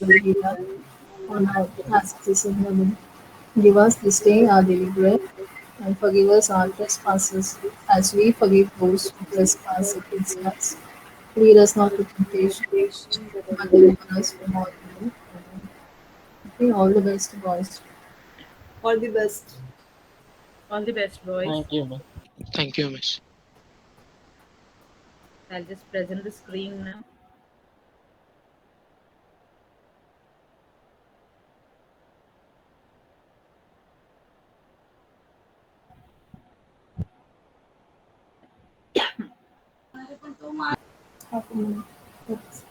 we have on our task level. Give us this day our daily bread, and forgive us our trespasses, as we forgive those who trespass against us. Lead us not to temptation, but deliver us from all evil. Amen. Okay, all the best, boys. All the best. All the best, boys. Thank you, ma'am. Thank you, Miss. I'll just present the screen now. Half a minute. Oops.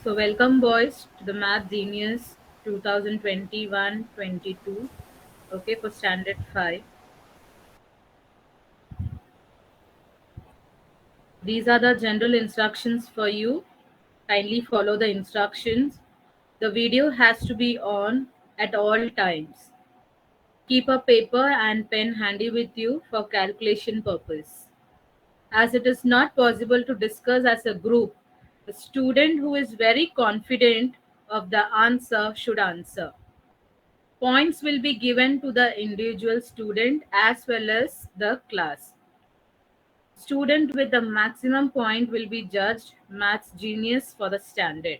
So, welcome, boys, to the Math Genius 2021-22. Okay, for Standard 5. These are the general instructions for you. Kindly follow the instructions. The video has to be on at all times. Keep a paper and pen handy with you for calculation purpose. As it is not possible to discuss as a group, a student who is very confident of the answer should answer. Points will be given to the individual student as well as the class. Student with the maximum point will be judged Maths Genius for the standard.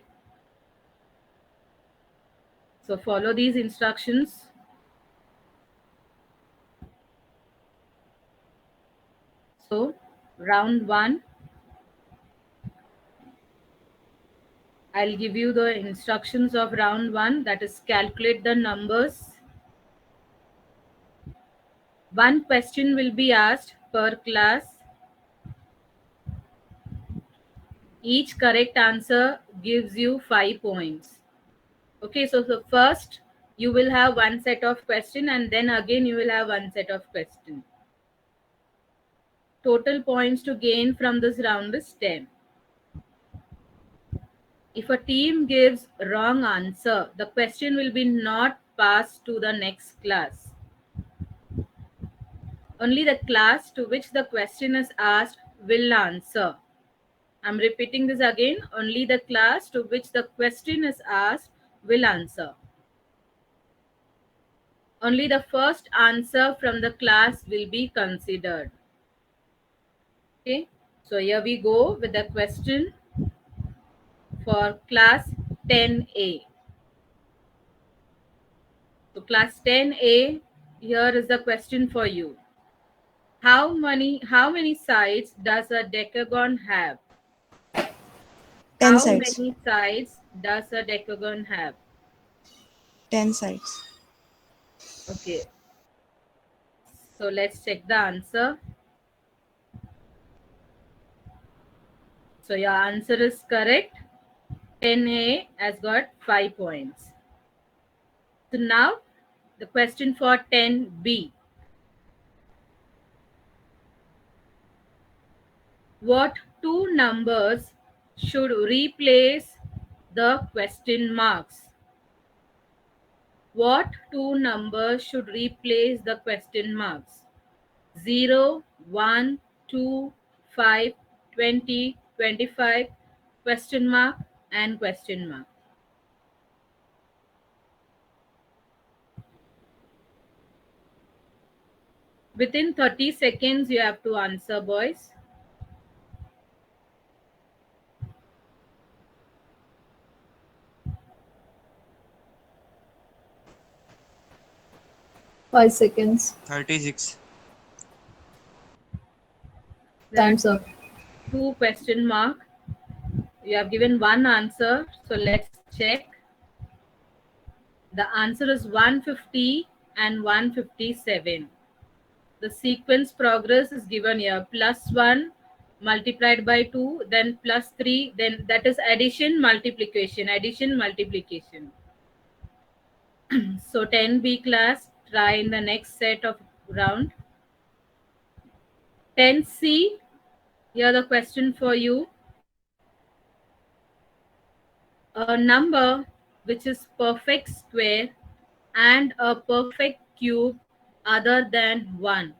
So follow these instructions. So round 1, I'll give you the instructions of round 1, that is calculate the numbers. One question will be asked per class. Each correct answer gives you 5 points. Okay, so the first you will have one set of question and then again you will have one set of question. Total points to gain from this round is 10. If a team gives wrong answer, the question will be not passed to the next class. Only the class to which the question is asked will answer. I'm repeating this again. Only the class to which the question is asked will answer. Only the first answer from the class will be considered. Okay, so here we go with the question for class 10A. So class 10A, here is the question for you. How many sides does a decagon have? 10 How sides. many sides does a decagon have? 10 sides. Okay, so let's check the answer. So your answer is correct. 10A has got 5 points. So now the question for 10B. What two numbers should replace the question marks? What two numbers should replace the question marks? 0, 1, 2, 5, 20, 25, question mark and question mark. Within 30 seconds, you have to answer, boys. Five seconds. 36. There are Time's up. two question mark. You have given one answer, so let's check. The answer is 150 and 157. The sequence progress is given here. +1 multiplied by 2, then +3, then that is addition, multiplication, addition, multiplication. So 10B class, try in the next set of round. 10C, here the question for you. A number which is perfect square and a perfect cube other than 1.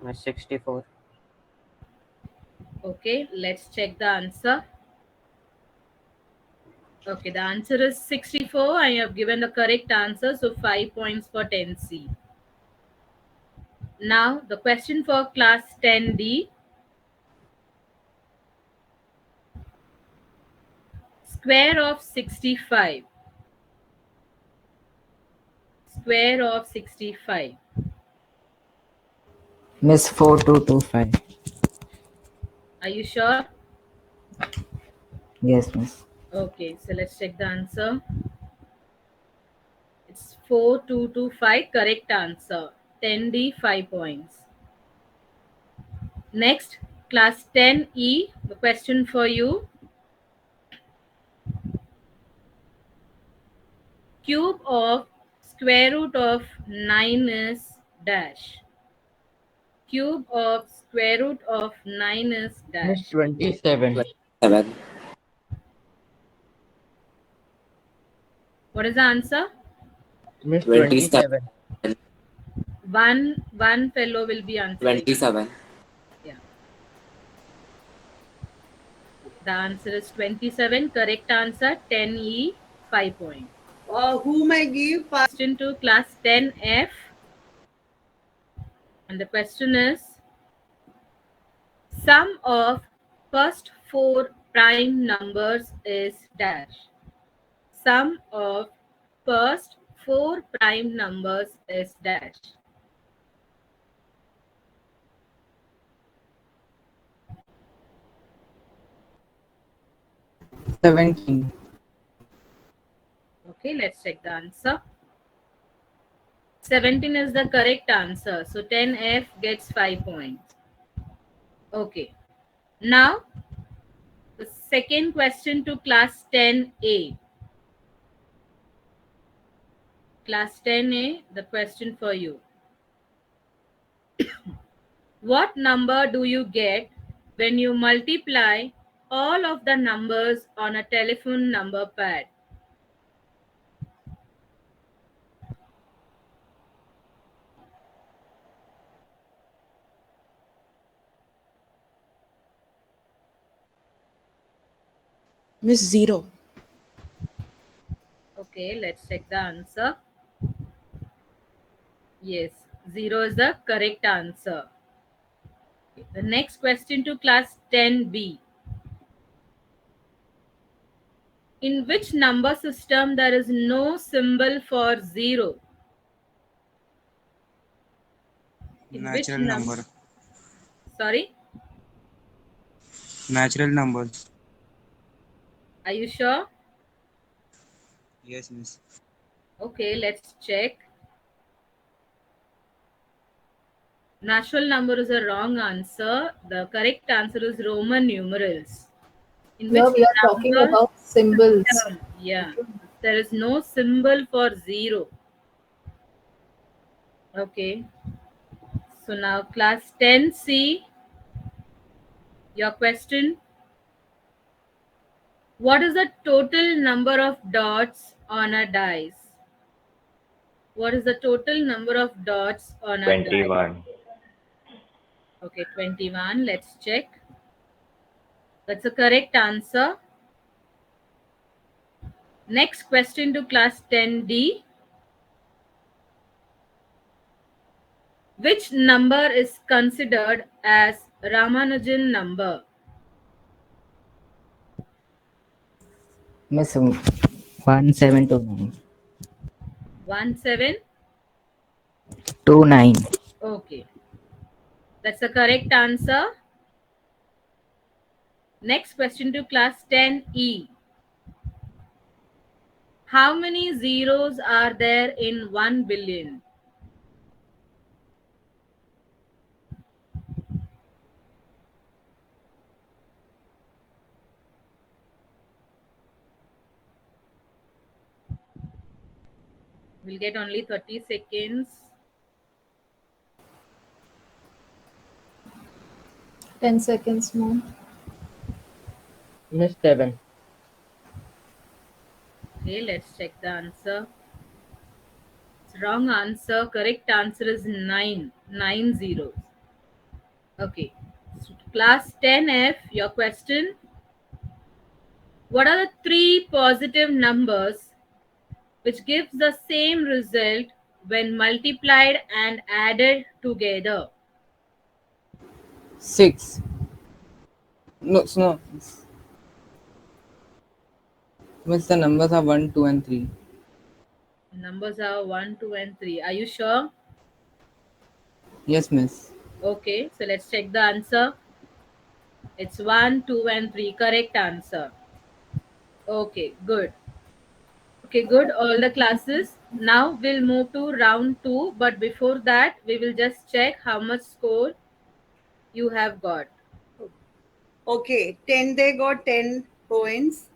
My 64. Okay, let's check the answer. Okay, the answer is 64. I have given the correct answer, so 5 points for 10C. Now, the question for class 10D. Square of 65. Square of 65. Miss 4225. Are you sure? Yes, miss. Okay, so let's check the answer. It's 4225. Correct answer. 10D, 5 points. Next, class 10E. The question for you. Cube of square root of 9 is dash. Cube of square root of 9 is Miss dash. 27. 7. What is the answer? Miss 27. 27. One fellow will be answering. 27. Yeah. The answer is 27. Correct answer 10E, 5 points. Whom I give pass. Question to class 10F. And the question is sum of first 4 prime numbers is dash. Sum of first 4 prime numbers is dash. Seventeen. Okay, let's check the answer. 17 is the correct answer. So 10F gets 5 points. Okay. Now, the second question to class 10A. Class 10A, the question for you. What number do you get when you multiply all of the numbers on a telephone number pad? Miss 0. Okay, let's check the answer. Yes, 0 is the correct answer. The next question to class 10B. In which number system there is no symbol for 0? In which Natural number. Sorry? Natural numbers. Are you sure? Yes, miss. Okay, let's check. Natural number is a wrong answer. The correct answer is Roman numerals. In Here which we are talking number about symbols. system, yeah, there is no symbol for 0. Okay. So now class 10C, your question. What is the total number of dots on a dice? What is the total number of dots on a dice? 21. Okay, 21. Let's check. That's the correct answer. Next question to class 10D. Which number is considered as Ramanujan number? Miss 1729. 17? 29. Okay. That's the correct answer. Next question to class 10E. How many zeros are there in 1 billion? We'll get only 30 seconds. 10 seconds more. Miss 7. Okay, let's check the answer. It's wrong answer. Correct answer is 9. 9 zeros. Okay. So class 10F, your question. What are the three positive numbers which gives the same result when multiplied and added together? 6. No, no. Miss, the numbers are 1, 2, and 3. Numbers are 1, 2, and 3. Are you sure? Yes, miss. Okay, so let's check the answer. It's 1, 2, and 3. Correct answer. Okay, good. Okay, good. All the classes. Now we'll move to round 2. But before that, we will just check how much score you have got. Okay, 10 they got 10 points.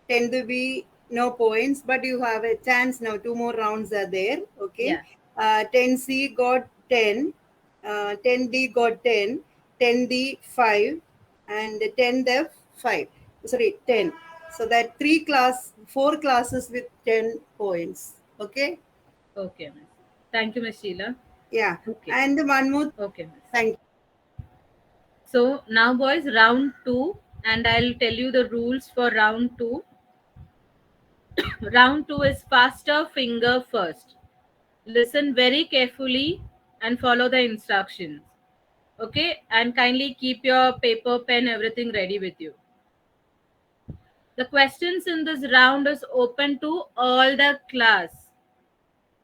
10 to be no points, but you have a chance now. Two more rounds are there. Okay, Yeah. 10C got 10, 10D got 10, 10D 5, and 10F 5. Sorry, 10. So that four classes with 10 points. Okay, Okay, miss. Thank you, Miss Sheila. yeah, Okay. and one more. Okay, miss. Thank you. So now, boys, round 2, and I'll tell you the rules for round 2. Round 2 is faster finger first. Listen very carefully and follow the instructions. Okay, and kindly keep your paper, pen, everything ready with you. The questions in this round is open to all the class.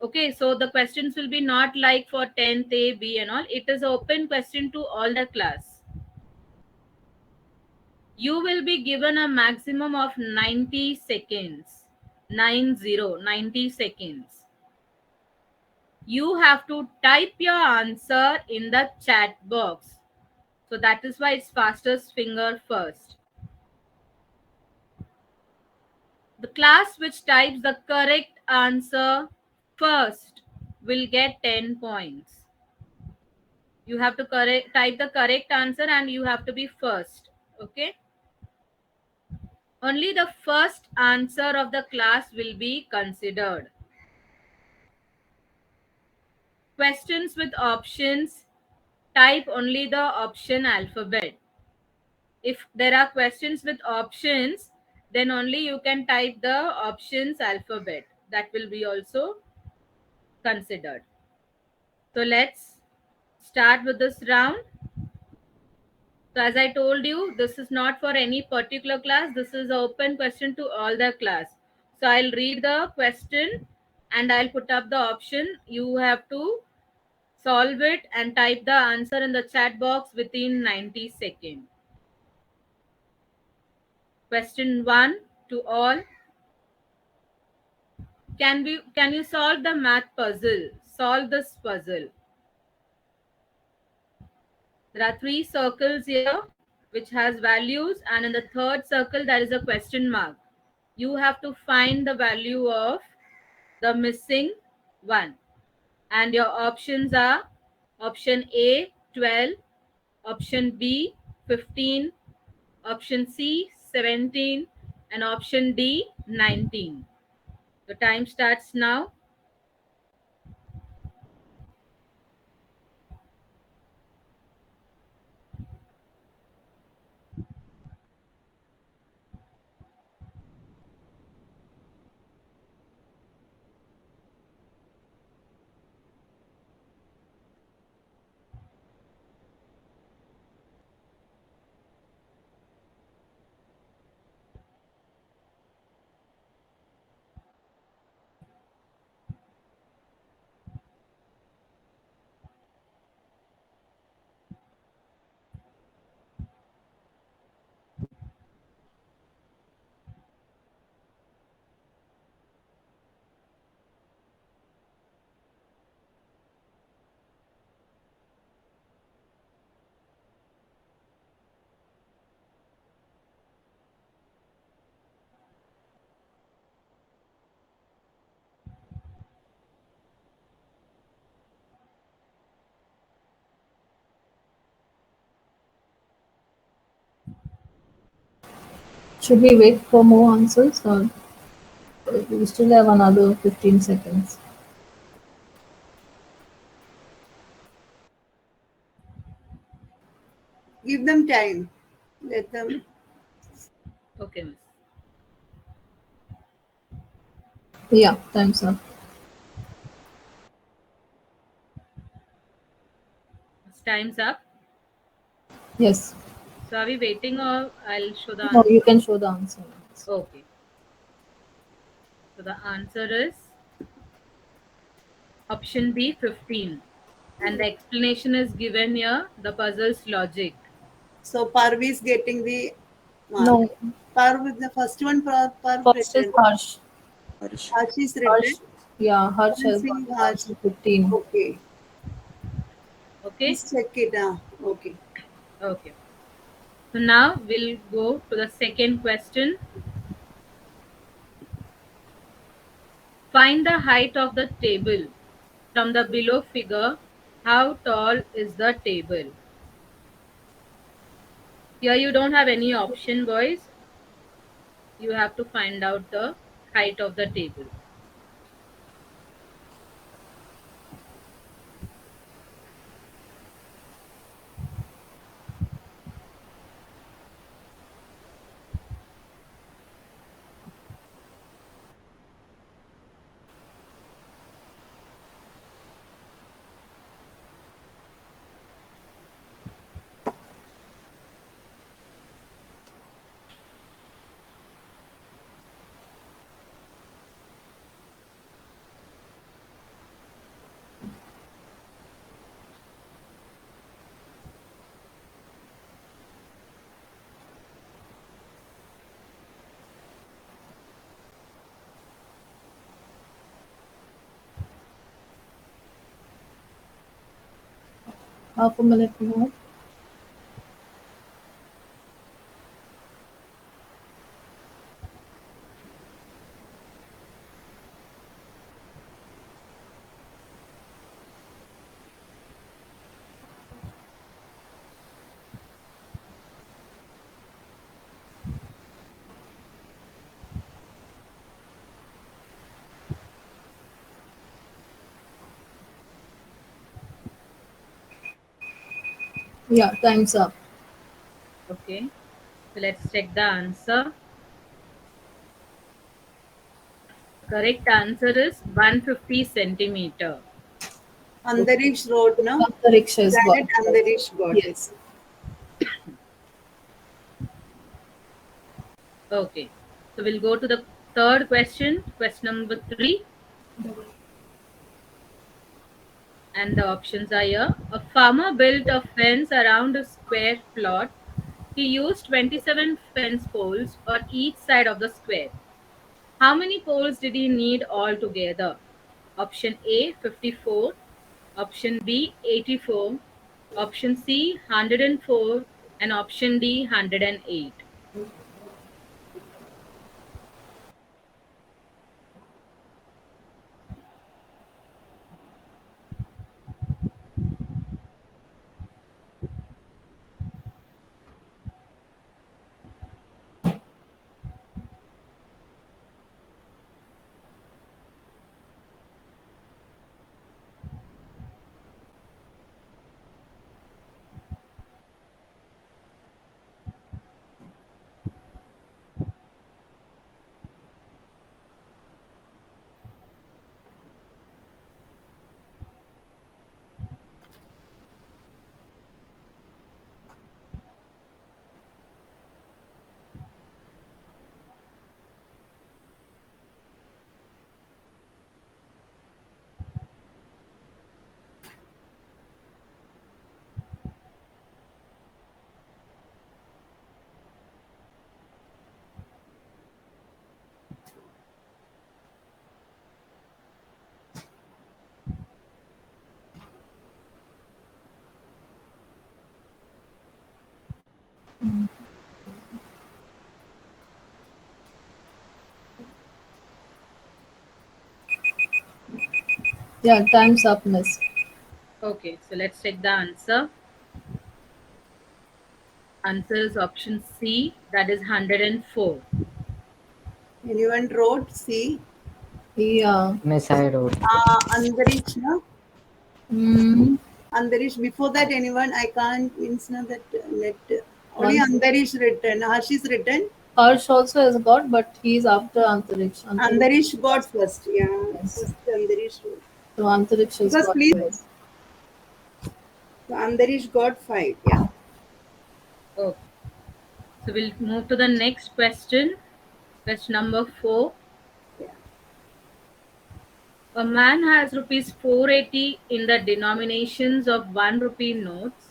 Okay, so the questions will be not like for 10th A, B and all. It is open question to all the class. You will be given a maximum of 90 seconds. 90 seconds. You have to type your answer in the chat box. So that is why it's fastest finger first. The class which types the correct answer first will get 10 points. You have to type the correct answer and you have to be first. Okay. Only the first answer of the class will be considered. Questions with options, type only the option alphabet. If there are questions with options, then only you can type the options alphabet. That will be also considered. So let's start with this round. So as I told you, this is not for any particular class. This is an open question to all the class. So I'll read the question and I'll put up the option. You have to solve it and type the answer in the chat box within 90 seconds. Question 1 to all. Can you solve the math puzzle? Solve this puzzle. There are 3 circles here which has values, and in the third circle there is a question mark. You have to find the value of the missing one. And your options are option A 12, option B 15, option C 17, and option D 19. The time starts now. Should we wait for more answers or we still have another 15 seconds? Give them time. Let them. Okay, miss. Yeah, time's up. Time's up. Yes. So are we waiting or I'll show the No, you answer? can show the answer. Okay. So the answer is option B, 15. And the explanation is given here, the puzzle's logic. So Parvi is getting the mark. No, Parv, the first one, Parv first is written. Harsh. Harsh. Harsh is written. Harsh, yeah, Harsh We'll has see got the Harsh. answer 15. Okay. Okay? Let's check it. Okay. Okay. So now we'll go to the second question. Find the height of the table. From the below figure, how tall is the table? Here you don't have any option, boys. You have to find out the height of the table. Half a minute more. Yeah, time's up. Okay. So let's check the answer. Correct answer is 150 centimeter. Andarish wrote, no? Antariksha has got Planet it. Andarish got it. Yes. Okay. So we'll go to the third question, question number 3. And the options are here. A farmer built a fence around a square plot. He used 27 fence poles on each side of the square. How many poles did he need altogether? Option A, 54. Option B, 84. Option C, 104. And option D, 108. Yeah, time's up, miss. Okay, so let's check the answer. Answer is option C, that is 104. Anyone wrote? See. Yeah. Miss, I wrote. Andarish, no? Mm, Andarish. Before that, anyone? I can't means no that let only One- Andarish written. Harsh is written. Harsh also has got, but he's after Antariksh. Andarish got first. Yeah, Yes. first Andarish. So Antariksh has Because got please, twice. so Andarish got 5. Yeah. Okay. So we'll move to the next question. Question number 4. Yeah. A man has rupees 480 in the denominations of 1 rupee notes,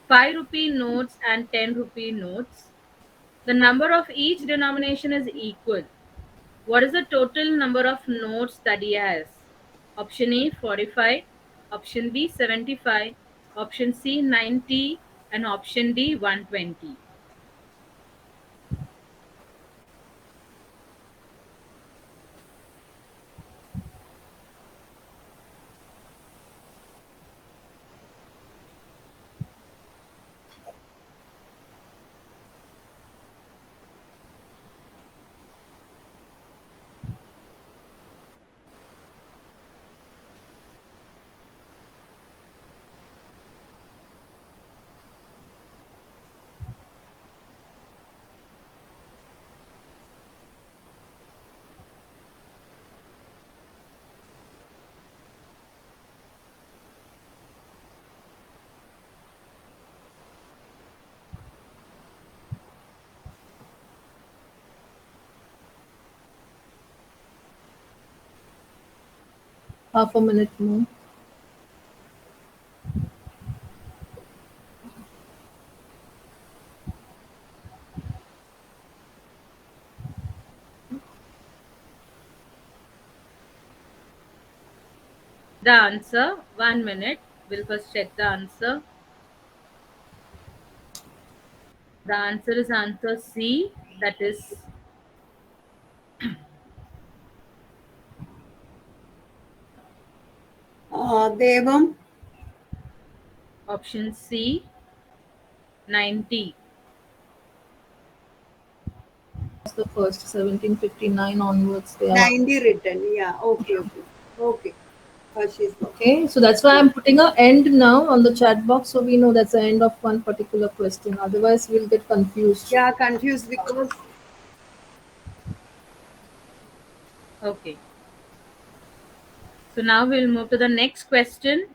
5 rupee notes, and 10 rupee notes. The number of each denomination is equal. What is the total number of notes that he has? Option A 45, option B 75, option C 90, and option D 120. Half a minute more. The answer, 1 minute. We'll first check the answer. The answer is answer C, that is Devam. option C, 90. That's the first 1759 onwards. They are 90 written. Yeah. Okay. Okay. Okay. She's got. okay. So that's why I'm putting a end now on the chat box, so we know that's the end of one particular question. Otherwise, we'll get confused. Yeah, confused because Okay. So now we'll move to the next question.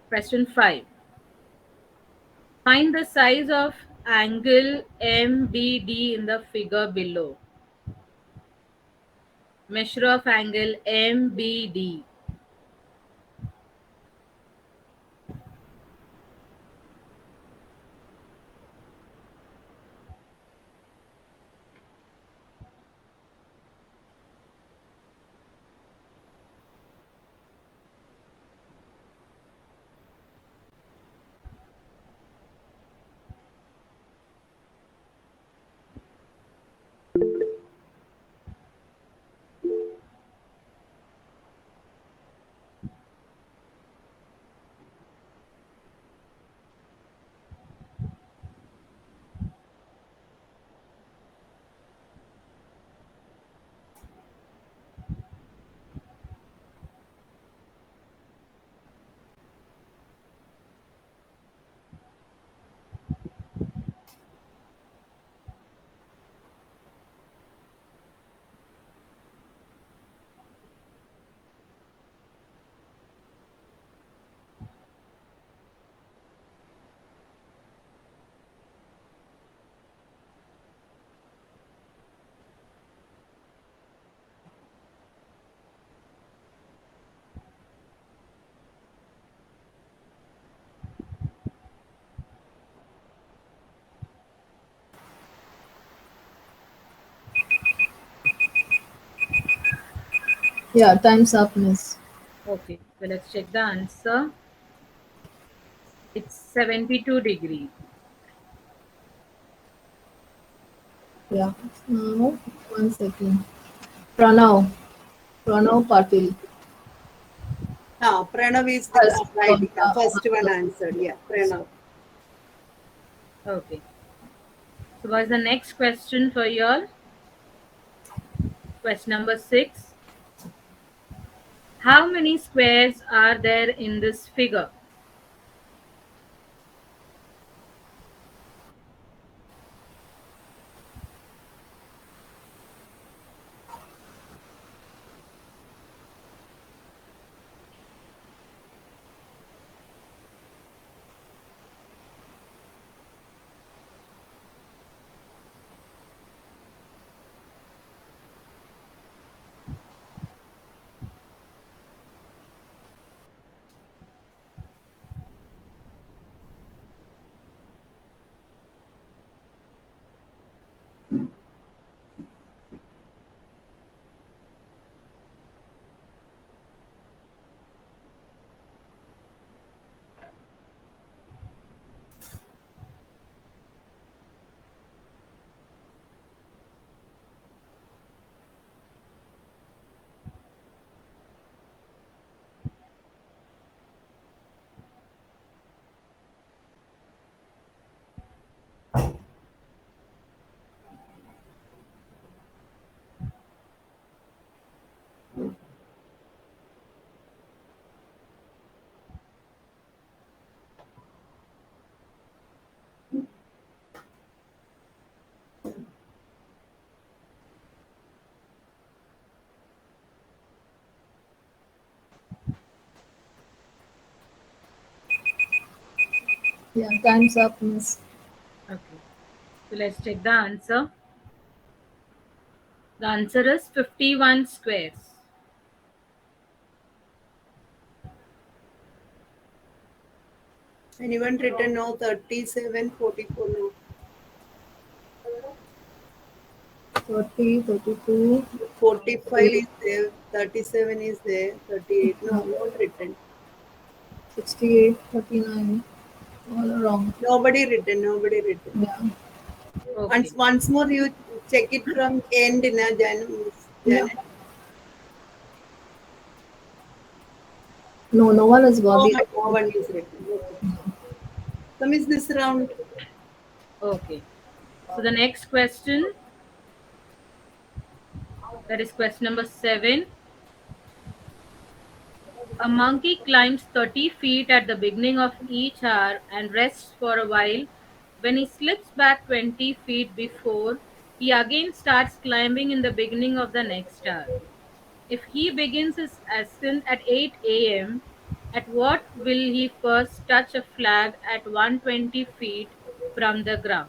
Question 5. Find the size of angle MBD in the figure below. Measure of angle MBD. Yeah, time's up, miss. Okay, so let's check the answer. It's 72 degree. Yeah. No, 1 second. Pranav. Pranav Patil. Pranav is the Has right. got Yeah, the first one answer. answered. Yeah, Pranav. Okay. So what's the next question for you all? Question number 6. How many squares are there in this figure? Yeah, time's up, miss. Okay. So let's check the answer. The answer is 51 squares. Anyone written no? 37, 44 no. 30, 32, 45 is there, 37 is there, 38. No, not written. 68, 39. All are wrong. Nobody written, nobody written. Yeah. Okay. Once more you check it from end, na, Yeah. Janet. No, no one has got the. No one is written. Okay. So miss this round. Okay. So the next question, that is question number 7. A monkey climbs 30 feet at the beginning of each hour and rests for a while. When he slips back 20 feet before, he again starts climbing in the beginning of the next hour. If he begins his ascent at 8 a.m., at what will he first touch a flag at 120 feet from the ground?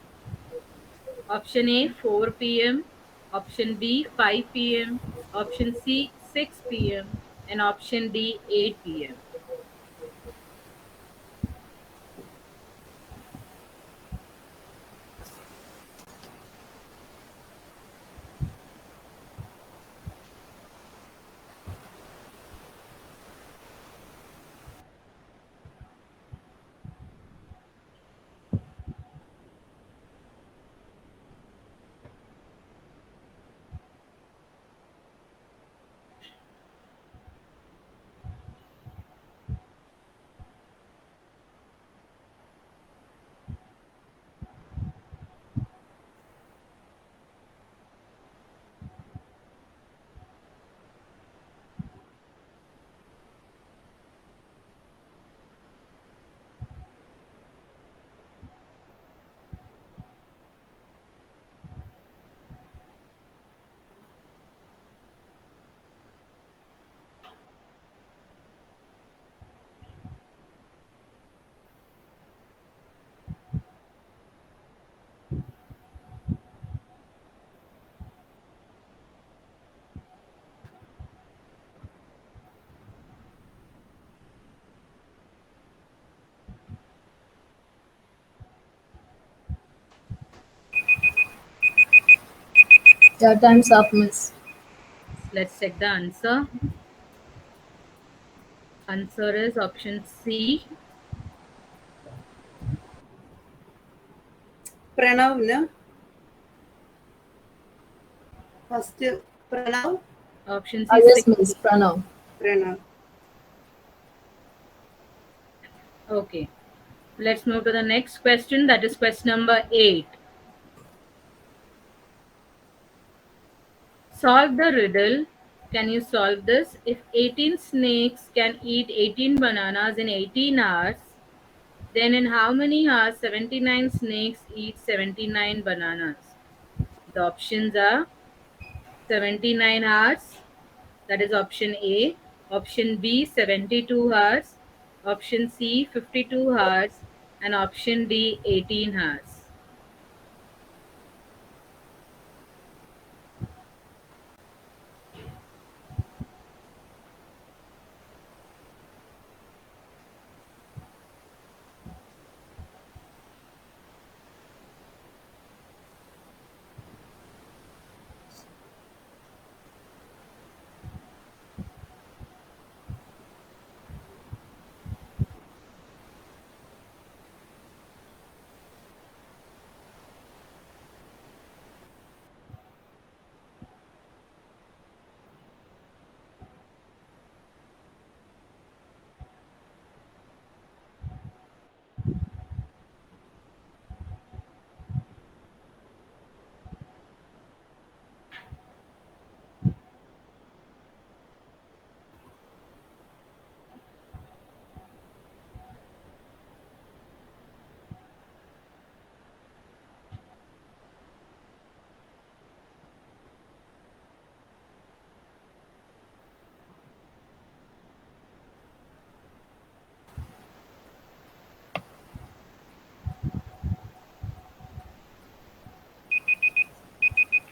Option A 4 p.m., option B 5 p.m., option C 6 p.m., and option D 8 p.m. Yeah, time's up, miss. Let's check the answer. Answer is option C. Pranav, no? First, Pranav? Option Ah, C yes, 6. miss. Pranav. Pranav. Okay. Let's move to the next question. That is question number 8. Solve the riddle. Can you solve this? If 18 snakes can eat 18 bananas in 18 hours, then in how many hours 79 snakes eat 79 bananas? The options are 79 hours, that is option A, option B 72 hours, option C 52 hours, and option D 18 hours.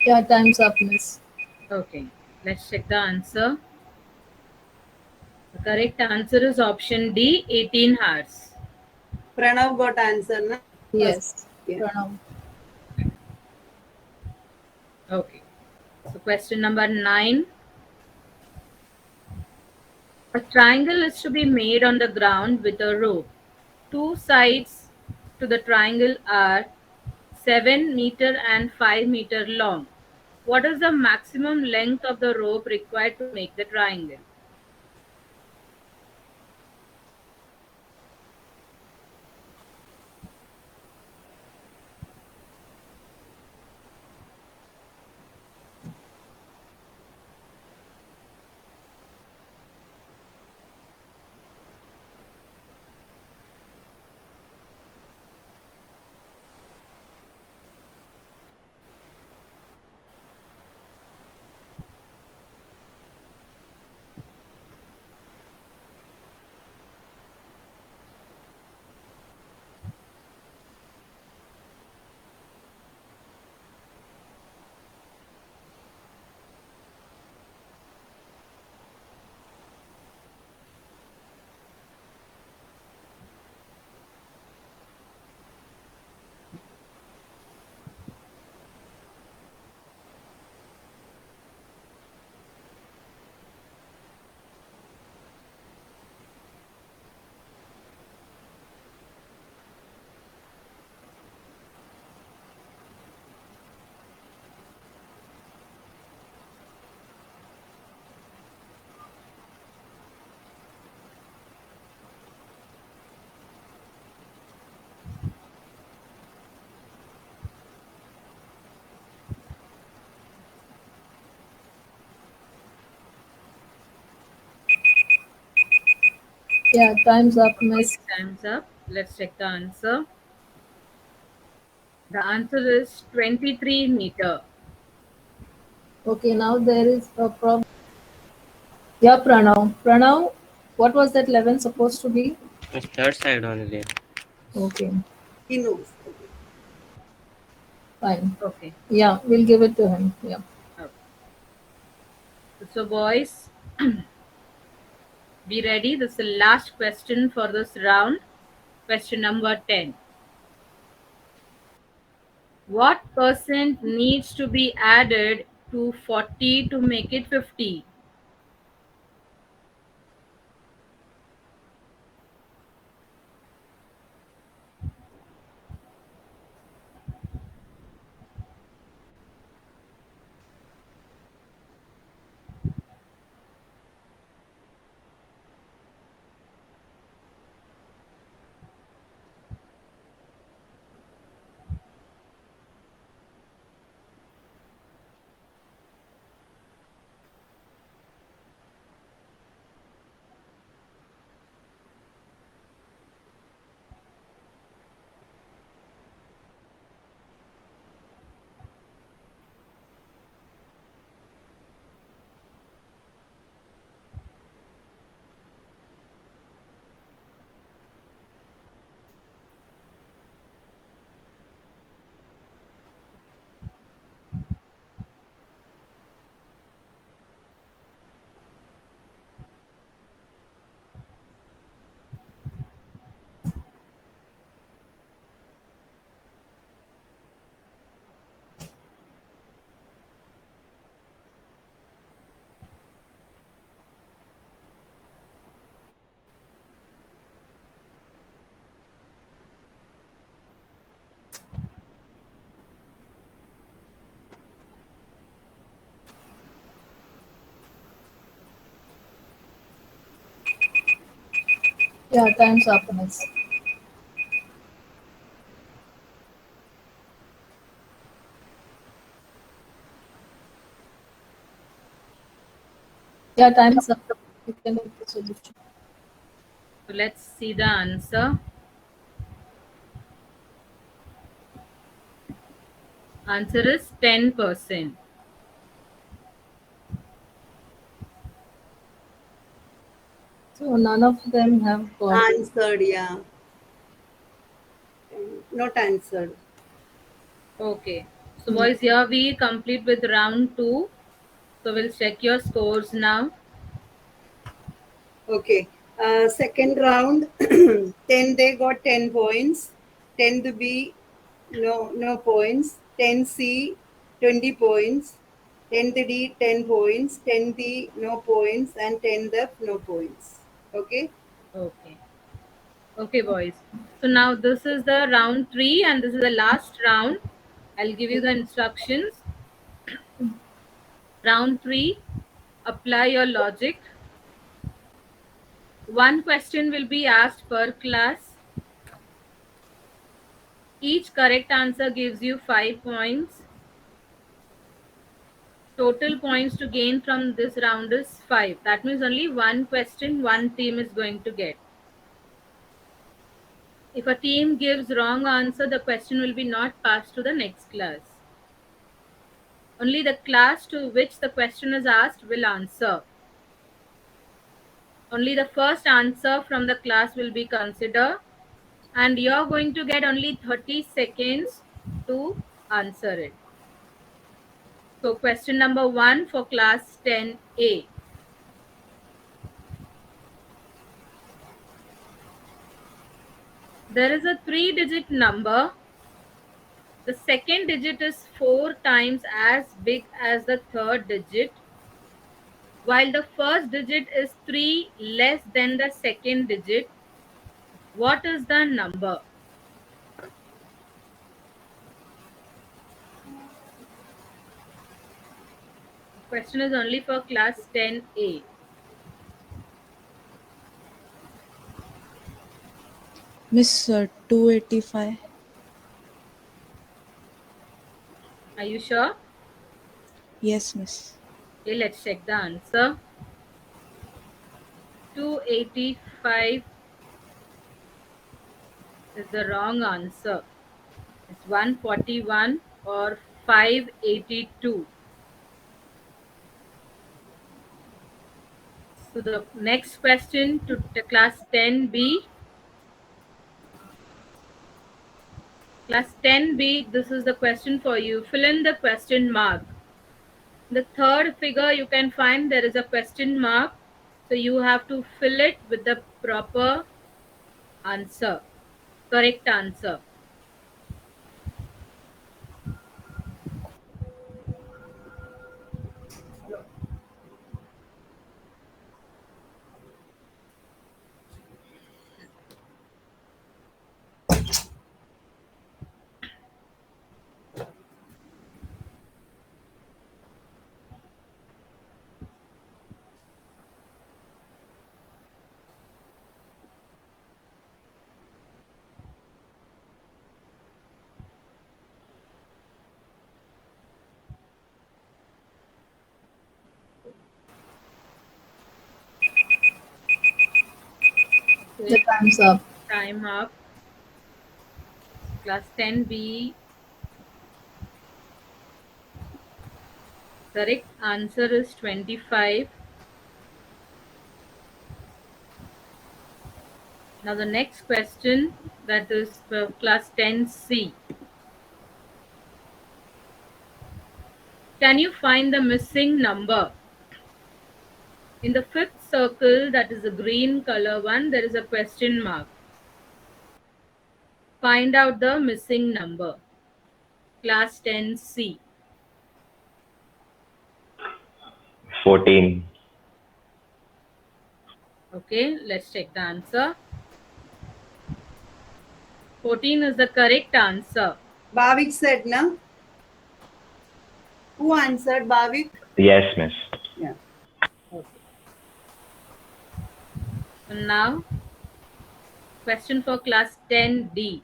Yeah, time's up, miss. Okay, let's check the answer. The correct answer is option D, 18 hours. Pranav got answer, na? First. Yes, Yeah. Pranav. Okay, so question number 9. A triangle is to be made on the ground with a rope. Two sides to the triangle are 7 meter and 5 meter long. What is the maximum length of the rope required to make the triangle? Yeah, time's up, Okay, miss. time's up. Let's check the answer. The answer is 23 meter. Okay, now there is a problem. Yeah, Pranav. Pranav, what was that 11 supposed to be? It's third side only. Okay, He knows. Okay. fine. Okay. Yeah, we'll give it to him. Yeah. Okay. So, boys, be ready. This is the last question for this round. Question number 10. What percent needs to be added to 40 to make it 50? Yeah, time's up, miss. Yeah, time's up. You can give the solution. So, let's see the answer. Answer is 10%. So none of them have got it. Answered, yeah. Not answered. Okay. So boys, here we complete with round 2. So we'll check your scores now. Okay. Second round, 10 they got 10 points. 10th B, no points. 10C, 20 points. 10th D, 10 points. 10th D, no points. And 10th F, no points. Okay. Okay. Okay, boys. So now this is the round 3 and this is the last round. I'll give you the instructions. Round 3, apply your logic. One question will be asked per class. Each correct answer gives you 5 points. Total points to gain from this round is 5. That means only one question one team is going to get. If a team gives wrong answer, the question will be not passed to the next class. Only the class to which the question is asked will answer. Only the first answer from the class will be considered, and you're going to get only 30 seconds to answer it. So question number 1 for class 10A. There is a 3-digit number. The second digit is 4 times as big as the third digit, while the first digit is 3 less than the second digit. What is the number? Question is only for class 10A. Miss 285. Are you sure? Yes, miss. Okay, let's check the answer. 285 is the wrong answer. It's 141 or 582. So the next question to class 10B. Class 10B, this is the question for you. Fill in the question mark. The third figure you can find there is a question mark. So you have to fill it with the proper answer, correct answer. The time's up. Time up. Class 10B. Correct answer is 25. Now the next question, that is for class 10C. Can you find the missing number? In the fifth circle, that is the green color one, there is a question mark. Find out the missing number. Class 10C. 14. Okay, let's check the answer. 14 is the correct answer. Bhavik said, na? Who answered, Bhavik? Yes, miss. Yeah. Okay. So now, question for class 10D.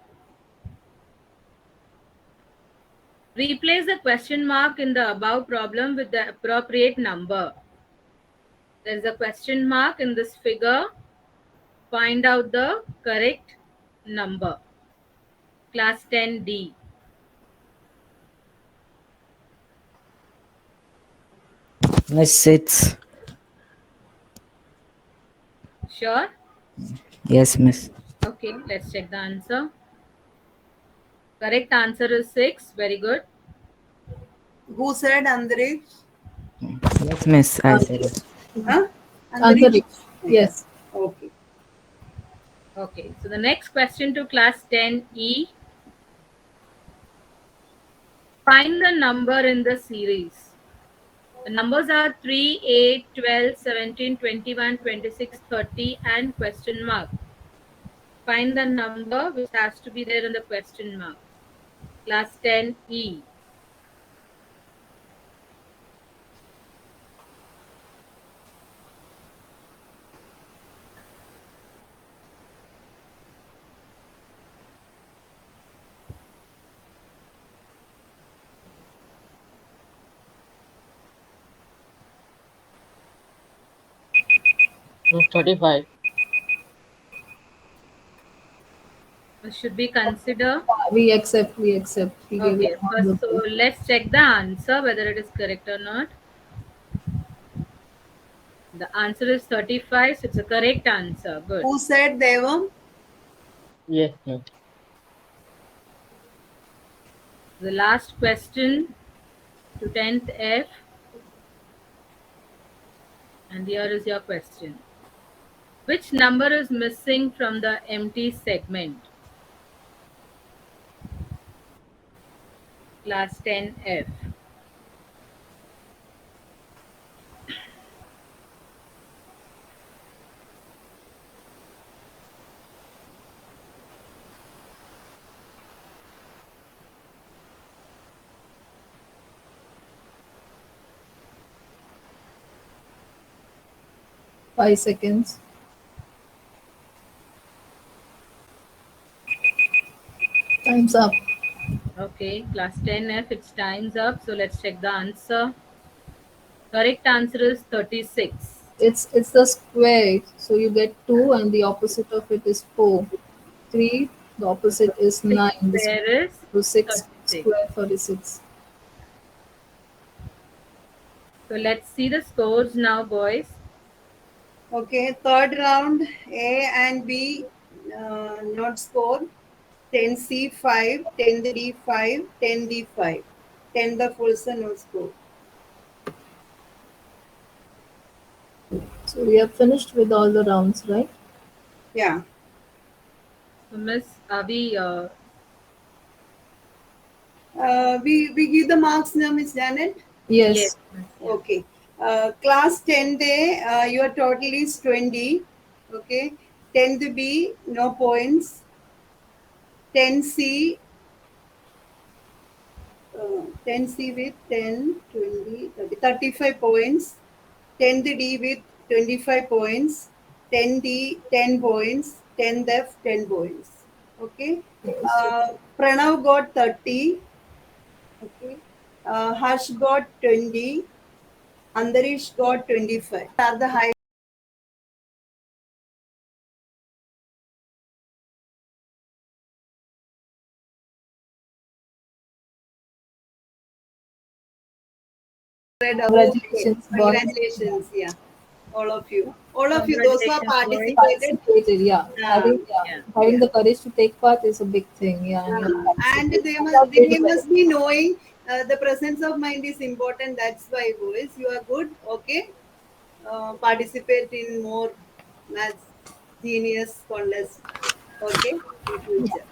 Replace the question mark in the above problem with the appropriate number. There is a question mark in this figure. Find out the correct number. Class 10D. Miss 6. Sure? Yes, miss. Okay, let's check the answer. Correct answer is 6. Very good. Who said Andarish? Yes, miss. I said it. Huh? Antariksha. Yes. Okay. Okay, so the next question to class 10E. Find the number in the series. The numbers are 3, 8, 12, 17, 21, 26, 30, and question mark. Find the number which has to be there in the question mark. Class 10E. No, 35. Should we consider? We accept. We accept. We gave Okay, it all first, so the let's check the answer whether it is correct or not. The answer is 35, so it's a correct answer. Good. Who said Devam? Yes, miss. The last question to 10th F. And here is your question. Which number is missing from the empty segment? Class 10F. Five seconds. Time's up. Okay, class 10F, it's time's up. So let's check the answer. Correct answer is 36. It's the square. So you get 2 and the opposite of it is 4. 3, the opposite is 9. The There is so 6 36. square 46. So let's see the scores now, boys. Okay, third round, A and B not score. 10C 5, 10D 5, 10D 5. 10 the Fulson no score. So we have finished with all the rounds, right? Yeah. So Miss, are we We give the marks now, Miss Janet. Yes. yes, miss, yeah. Okay. Class 10 day, your total is 20. Okay. 10th B, no points. 10C, 10C with 10, 20, 30, 35 points. 10th D with 25 points. 10D, 10 points. 10th F, 10 points. Okay. Pranav got 30. Okay. Harsh got 20. Andarish got 25. Are the high Congratulations, boys. Congratulations, yeah. All of you. All of you, those who have Congratulations, boys. participated. Yeah. Yeah. Having the courage to take part is a big thing. Yeah. And they must be knowing the presence of mind is important. That's why, boys, you are good. Okay. Participate in more maths genius contest. Okay. In future.